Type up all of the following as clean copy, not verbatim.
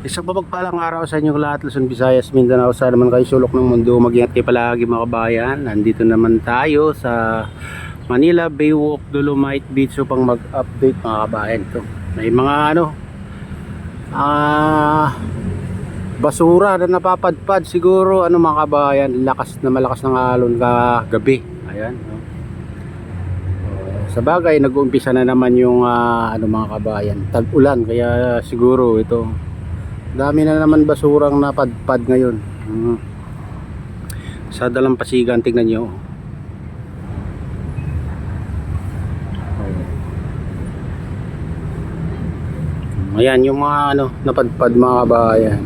Isang mapagpalang araw sa inyong lahat, Luzon, Visayas, Mindanao. Sa naman kayo sulok ng mundo. Mag-ingat kayo palagi mga kabayan. Nandito naman tayo sa Manila Baywalk, Dolomite Beach upang mag-update mga kabayan. Ito, may mga basura na napapadpad siguro mga kabayan. Malakas ng alon kagabi. Ayan, no? Sa bagay, nag-uumpisa na naman yung mga kabayan, tag-ulan, kaya siguro ito dami na naman basurang napadpad ngayon. Sa Dalampasigan, tignan nyo. Ayan yung mga napadpad mga kabayan.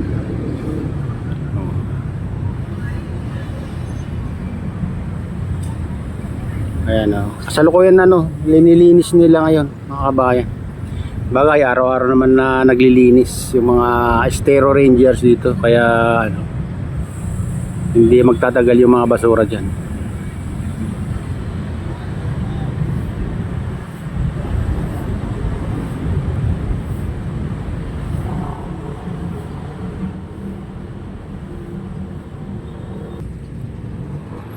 Ayan kasalukuyan linilinis nila ngayon mga kabayan. Bagay araw-araw naman na naglilinis yung mga Estero Rangers dito, kaya hindi magtatagal yung mga basura dyan.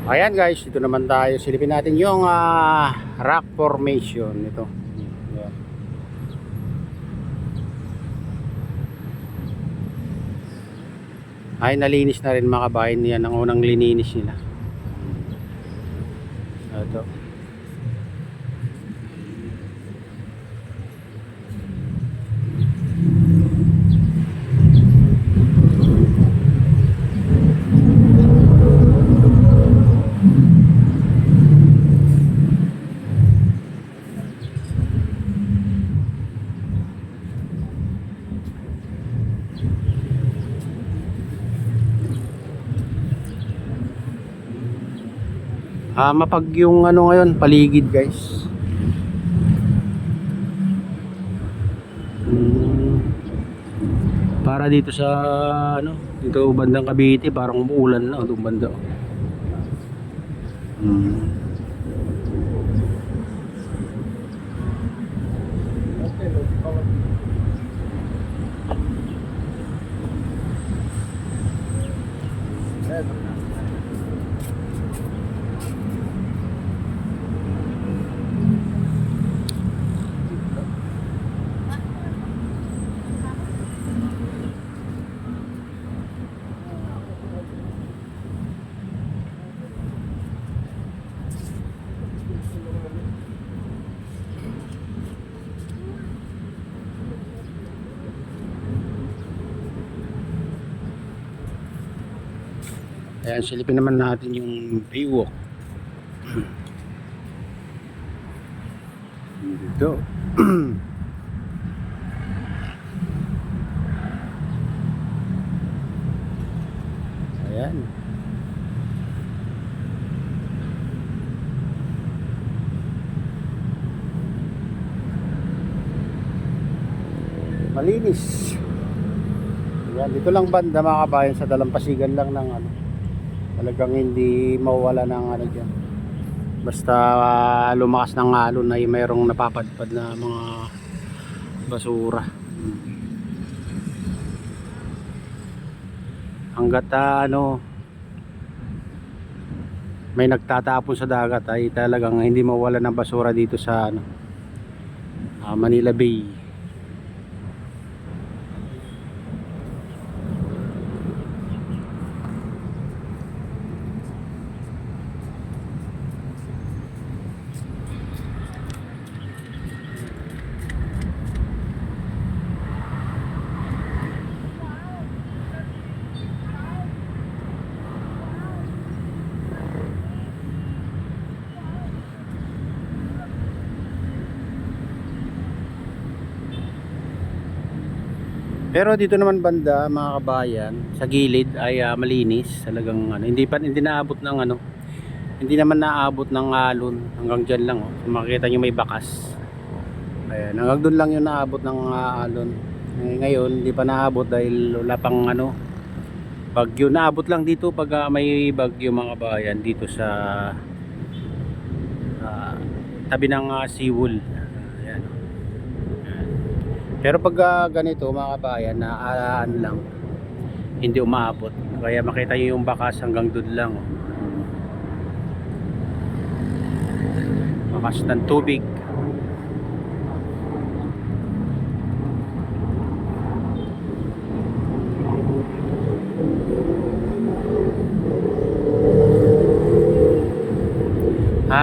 Ayan guys, dito naman tayo, silipin natin yung rock formation ito. Ay, nalinis na rin mga kabayan. Yan ang unang lininis nila. Ito. Mapag yung ngayon, paligid guys. Para dito sa dito bandang Cavite, parang umuulan na doon banda. Ayan, silipin naman natin yung baywalk. Dito. Ayan. Malinis. Ayan, dito lang banda mga kabayan, sa Dalampasigan lang ng talagang hindi mawala ng dyan. Basta lumakas ng alon ay mayroong napapadpad na mga basura. Hanggat may nagtatapon sa dagat ay talagang hindi mawala ng basura dito sa Manila Bay. Pero dito naman banda mga kabayan, sa gilid ay malinis, talagang hindi naabot ng hindi naman naabot ng alon, hanggang diyan lang makikita niyo may bakas. Ayan, hanggang doon lang yung naabot ng alon. Ngayon hindi pa naabot dahil wala pang bagyo. Naabot lang dito pag may bagyo mga kabayan dito sa tabi ng Seawall. Ayan. Pero pag ganito mga kabayan na ano lang, hindi umaabot. Kaya makita nyo yung bakas hanggang doon lang. Oh. Bakas ng tubig.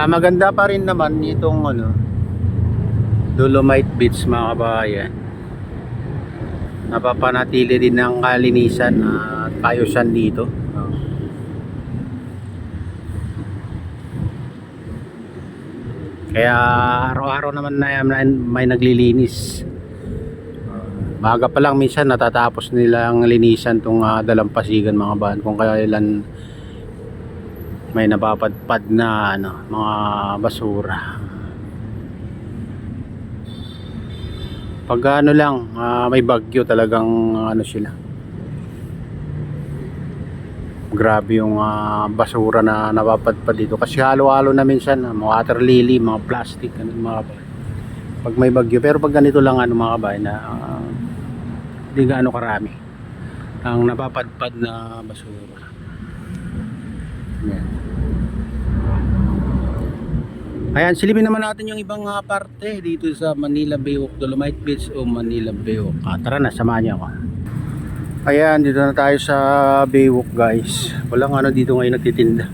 Maganda pa rin naman itong ano, Dolomite Beach mga kabayan. Napapanatili din ng kalinisan at kaayusan dito. Kaya araw-araw naman na may naglilinis. Maaga pa lang minsan natatapos nilang linisan tong dalampasigan mga bahan kung kailan may napapadpad na ano, mga basura. Pag ano lang may bagyo talagang ano sila, grabe yung basura na napapadpad dito kasi halo-halo na minsan water lily, mga plastic ano, mga pag may bagyo. Pero pag ganito lang ano mga kabayan na hindi gaano karami ang napapadpad na basura. Yan. Ayan, silipin naman natin yung ibang parte dito sa Manila Baywalk, Dolomite Beach o Manila Baywalk. Tara na, samahan niyo ako. Ayan, dito na tayo sa Baywalk guys. Walang ano dito ngayon nagtitinda.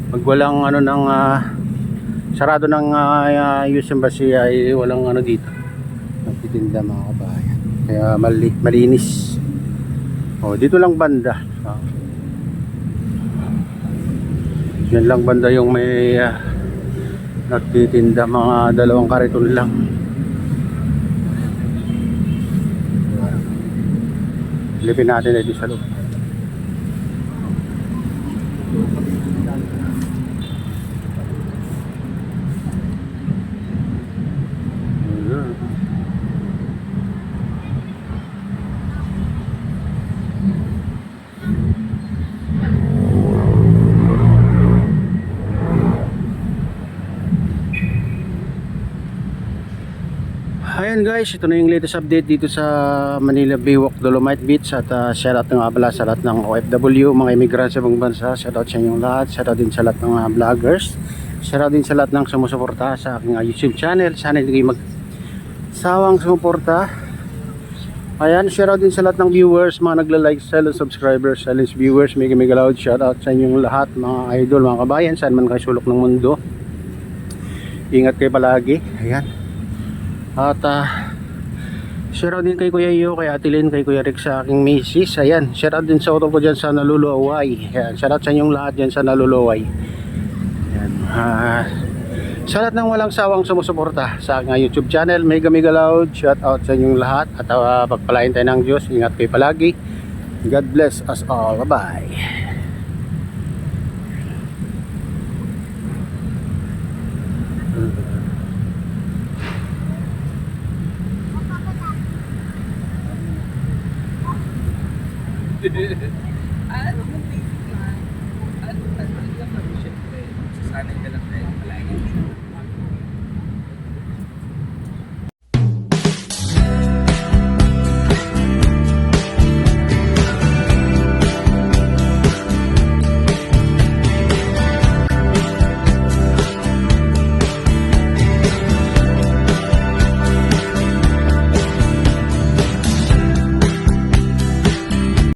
Pag walang ano ng sarado ng US Embassy ay walang ano dito nagtitinda mga kabayan. Kaya malinis. Dito lang banda. Yan lang banda yung may nagtitinda, mga dalawang kariton lang. Silipin natin dito sa loob. Ayan guys, ito na yung latest update dito sa Manila Baywalk, Dolomite Beach. At shoutout nga pala sa lahat ng OFW, mga immigrant sa ibang bansa. Shoutout sa inyong lahat. Shoutout din sa lahat ng vloggers. Shoutout din sa lahat ng sumusuporta sa aking YouTube channel. Sana hindi kayo magsawang sumuporta. Ayan, shoutout din sa lahat ng viewers, mga nagla-like, silent subscribers, silent viewers. Mega loud shoutout sa inyong lahat, mga idol, mga kabayan, saan man kayo sulok ng mundo. Ingat kayo palagi. Ayan. At shoutout din kay Kuya Iyo, kay Ate Lynn, kay Kuya Rick sa aking misis. Ayan, shoutout din sa utol ko dyan sa Naluluway. Ayan, shoutout sa inyong lahat dyan sa Naluluway. Ayan, sa lahat ng walang sawang sumusuporta sa aking YouTube channel, mega loud shoutout sa inyong lahat. At pagpalain tayo ng Diyos, ingat kayo palagi. God bless us all. Bye. Hehehe